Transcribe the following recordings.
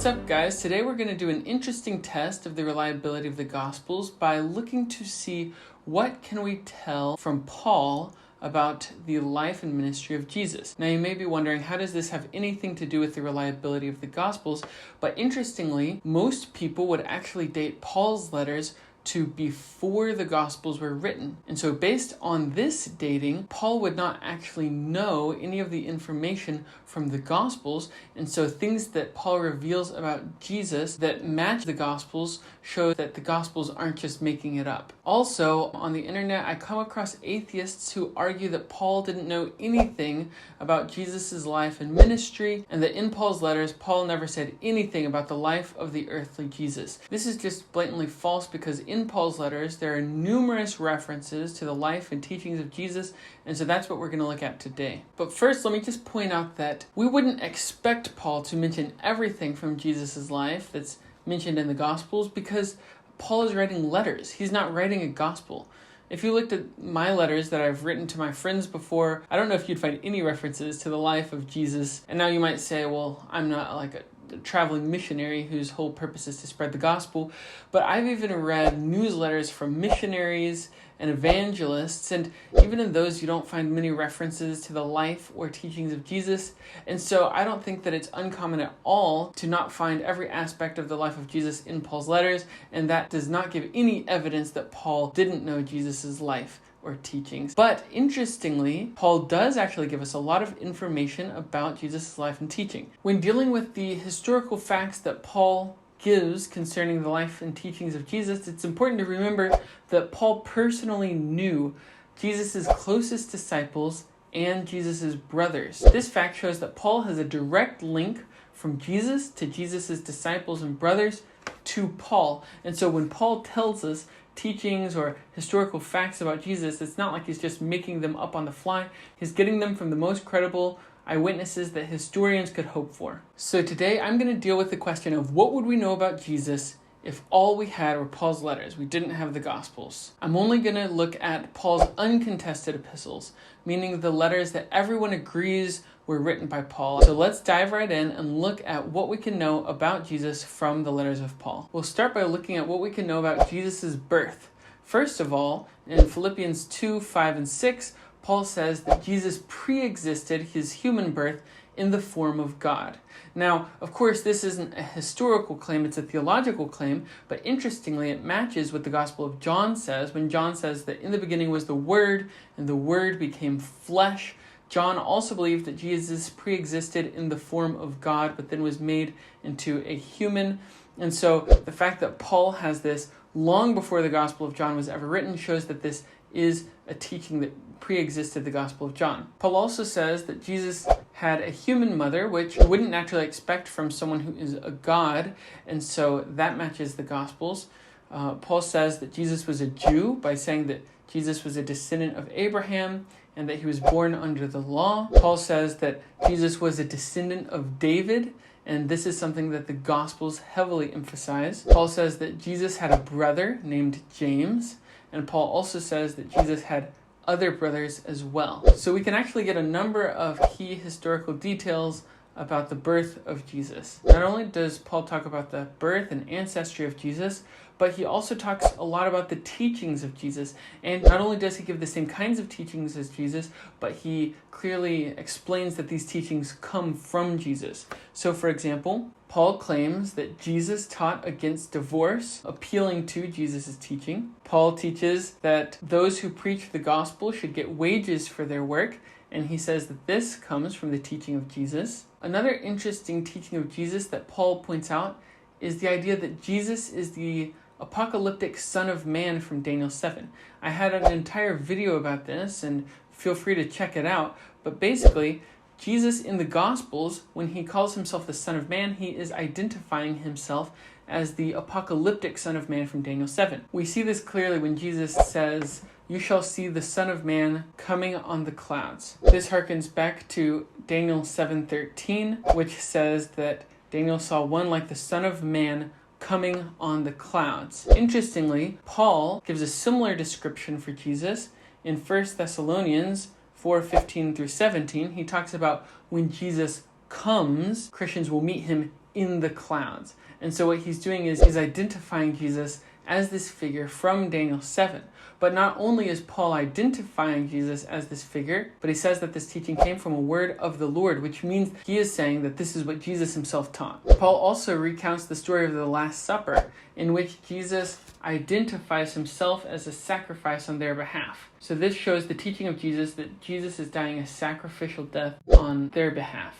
What's up, guys? Today we're going to do an interesting test of the reliability of the Gospels by looking to see what can we tell from Paul about the life and ministry of Jesus. Now you may be wondering, how does this have anything to do with the reliability of the Gospels? But interestingly, most people would actually date Paul's letters to before the Gospels were written. And so based on this dating, Paul would not actually know any of the information from the Gospels. And so things that Paul reveals about Jesus that match the Gospels show that the Gospels aren't just making it up. Also, on the internet, I come across atheists who argue that Paul didn't know anything about Jesus' life and ministry, and that in Paul's letters, Paul never said anything about the life of the earthly Jesus. This is just blatantly false because in Paul's letters, there are numerous references to the life and teachings of Jesus, and so that's what we're going to look at today. But first, let me just point out that we wouldn't expect Paul to mention everything from Jesus' life that's mentioned in the Gospels because Paul is writing letters. He's not writing a gospel. If you looked at my letters that I've written to my friends before, I don't know if you'd find any references to the life of Jesus. And now you might say, well, I'm not like a traveling missionary whose whole purpose is to spread the gospel, but I've even read newsletters from missionaries and evangelists, and even in those you don't find many references to the life or teachings of Jesus. And so I don't think that it's uncommon at all to not find every aspect of the life of Jesus in Paul's letters, and that does not give any evidence that Paul didn't know Jesus' life or teachings. But interestingly, Paul does actually give us a lot of information about Jesus' life and teaching. When dealing with the historical facts that Paul gives concerning the life and teachings of Jesus, it's important to remember that Paul personally knew Jesus' closest disciples and Jesus' brothers. This fact shows that Paul has a direct link from Jesus to Jesus' disciples and brothers to Paul. And so when Paul tells us teachings or historical facts about Jesus, it's not like he's just making them up on the fly. He's getting them from the most credible eyewitnesses that historians could hope for. So today I'm going to deal with the question of what would we know about Jesus if all we had were Paul's letters. We didn't have the Gospels. I'm only going to look at Paul's uncontested epistles, meaning the letters that everyone agrees were written by Paul. So let's dive right in and look at what we can know about Jesus from the letters of Paul. We'll start by looking at what we can know about Jesus' birth. First of all, in Philippians 2, 5, and 6, Paul says that Jesus pre-existed his human birth in the form of God. Now, of course, this isn't a historical claim, it's a theological claim, but interestingly, it matches what the Gospel of John says, when John says that in the beginning was the Word, and the Word became flesh. John also believed that Jesus pre-existed in the form of God, but then was made into a human. And so the fact that Paul has this long before the Gospel of John was ever written shows that this is a teaching that pre-existed the Gospel of John. Paul also says that Jesus had a human mother, which you wouldn't naturally expect from someone who is a God, and so that matches the Gospels. Paul says that Jesus was a Jew by saying that Jesus was a descendant of Abraham and that he was born under the law. Paul says that Jesus was a descendant of David, and this is something that the Gospels heavily emphasize. Paul says that Jesus had a brother named James, and Paul also says that Jesus had other brothers as well. So we can actually get a number of key historical details about the birth of Jesus. Not only does Paul talk about the birth and ancestry of Jesus, but he also talks a lot about the teachings of Jesus. And not only does he give the same kinds of teachings as Jesus, but he clearly explains that these teachings come from Jesus. So for example, Paul claims that Jesus taught against divorce, appealing to Jesus' teaching. Paul teaches that those who preach the gospel should get wages for their work, and he says that this comes from the teaching of Jesus. Another interesting teaching of Jesus that Paul points out is the idea that Jesus is the apocalyptic Son of Man from Daniel 7. I had an entire video about this, and feel free to check it out, but basically, Jesus in the Gospels, when he calls himself the Son of Man, he is identifying himself as the apocalyptic Son of Man from Daniel 7. We see this clearly when Jesus says, "You shall see the Son of Man coming on the clouds." This harkens back to Daniel 7:13, which says that Daniel saw one like the Son of Man coming on the clouds. Interestingly, Paul gives a similar description for Jesus in 1 Thessalonians 4:15 through 17. He talks about when Jesus comes, Christians will meet him in the clouds. And so what he's doing is identifying Jesus as this figure from Daniel 7. But not only is Paul identifying Jesus as this figure, but he says that this teaching came from a word of the Lord, which means he is saying that this is what Jesus himself taught. Paul also recounts the story of the Last Supper, in which Jesus identifies himself as a sacrifice on their behalf. So this shows the teaching of Jesus, that Jesus is dying a sacrificial death on their behalf.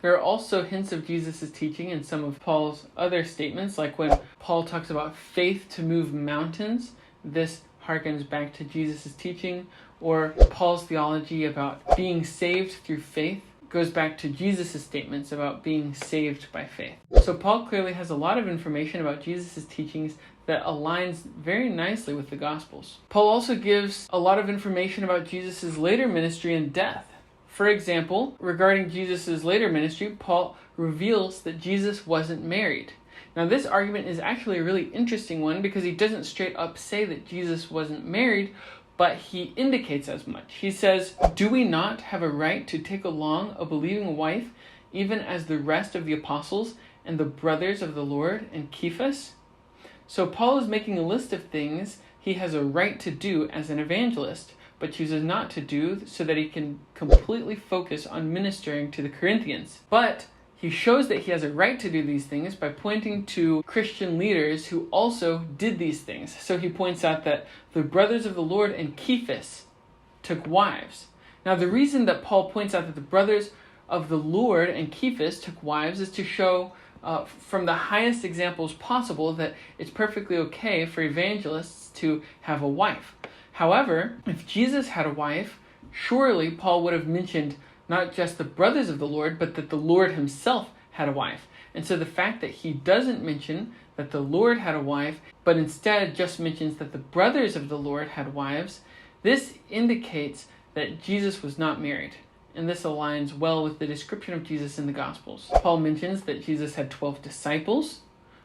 There are also hints of Jesus' teaching in some of Paul's other statements, like when Paul talks about faith to move mountains. This harkens back to Jesus' teaching, or Paul's theology about being saved through faith goes back to Jesus' statements about being saved by faith. So Paul clearly has a lot of information about Jesus' teachings that aligns very nicely with the Gospels. Paul also gives a lot of information about Jesus' later ministry and death. For example, regarding Jesus' later ministry, Paul reveals that Jesus wasn't married. Now, this argument is actually a really interesting one because he doesn't straight up say that Jesus wasn't married, but he indicates as much. He says, "Do we not have a right to take along a believing wife, even as the rest of the apostles and the brothers of the Lord and Cephas?" So Paul is making a list of things he has a right to do as an evangelist, but chooses not to do so that he can completely focus on ministering to the Corinthians. But he shows that he has a right to do these things by pointing to Christian leaders who also did these things. So he points out that the brothers of the Lord and Cephas took wives. Now, the reason that Paul points out that the brothers of the Lord and Cephas took wives is to show from the highest examples possible that it's perfectly okay for evangelists to have a wife. However, if Jesus had a wife, surely Paul would have mentioned not just the brothers of the Lord, but that the Lord himself had a wife. And so the fact that he doesn't mention that the Lord had a wife, but instead just mentions that the brothers of the Lord had wives, this indicates that Jesus was not married. And this aligns well with the description of Jesus in the Gospels. Paul mentions that Jesus had 12 disciples.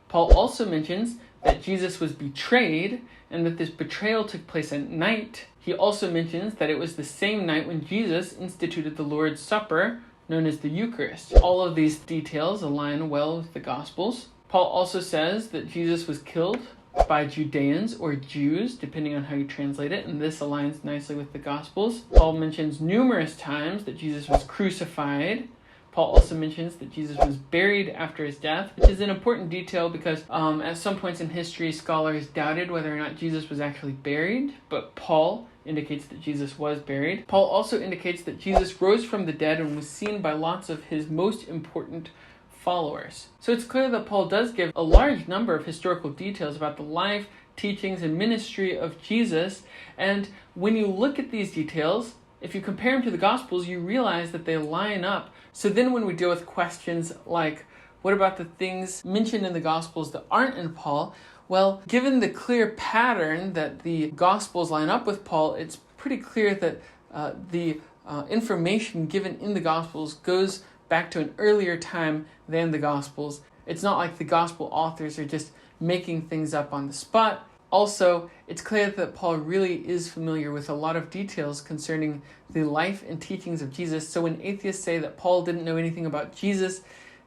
Paul also mentions that Jesus was betrayed and that this betrayal took place at night. He also mentions that it was the same night when Jesus instituted the Lord's Supper, known as the Eucharist. All of these details align well with the Gospels. Paul also says that Jesus was killed by Judeans or Jews, depending on how you translate it, and this aligns nicely with the Gospels. Paul mentions numerous times that Jesus was crucified. Paul also mentions that Jesus was buried after his death, which is an important detail because at some points in history, scholars doubted whether or not Jesus was actually buried, but Paul indicates that Jesus was buried. Paul also indicates that Jesus rose from the dead and was seen by lots of his most important followers. So it's clear that Paul does give a large number of historical details about the life, teachings, and ministry of Jesus, and when you look at these details, if you compare them to the Gospels, you realize that they line up. So then when we deal with questions like, what about the things mentioned in the Gospels that aren't in Paul? Well, given the clear pattern that the Gospels line up with Paul, it's pretty clear that the information given in the Gospels goes back to an earlier time than the Gospels. It's not like the Gospel authors are just making things up on the spot. Also, it's clear that Paul really is familiar with a lot of details concerning the life and teachings of Jesus. So when atheists say that Paul didn't know anything about Jesus,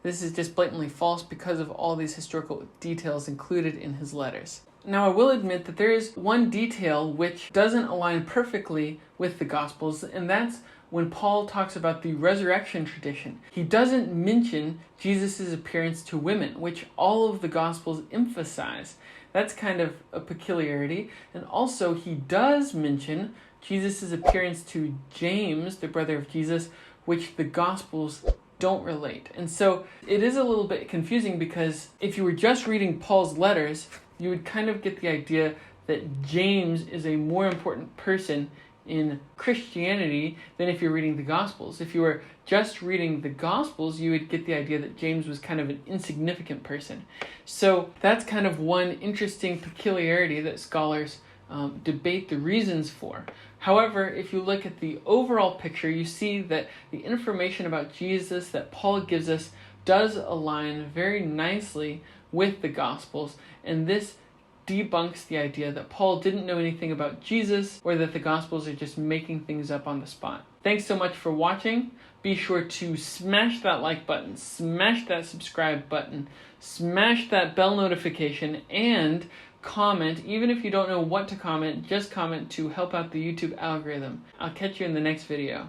this is just blatantly false because of all these historical details included in his letters. Now, I will admit that there is one detail which doesn't align perfectly with the Gospels, and that's when Paul talks about the resurrection tradition. He doesn't mention Jesus' appearance to women, which all of the Gospels emphasize. That's kind of a peculiarity. And also, he does mention Jesus' appearance to James, the brother of Jesus, which the Gospels don't relate. And so it is a little bit confusing because if you were just reading Paul's letters, you would kind of get the idea that James is a more important person in Christianity than if you're reading the Gospels. If you were just reading the Gospels, you would get the idea that James was kind of an insignificant person. So that's kind of one interesting peculiarity that scholars debate the reasons for. However, if you look at the overall picture, you see that the information about Jesus that Paul gives us does align very nicely with the Gospels, and this debunks the idea that Paul didn't know anything about Jesus or that the Gospels are just making things up on the spot. Thanks so much for watching. Be sure to smash that like button, smash that subscribe button, smash that bell notification, and comment. Even if you don't know what to comment, just comment to help out the YouTube algorithm. I'll catch you in the next video.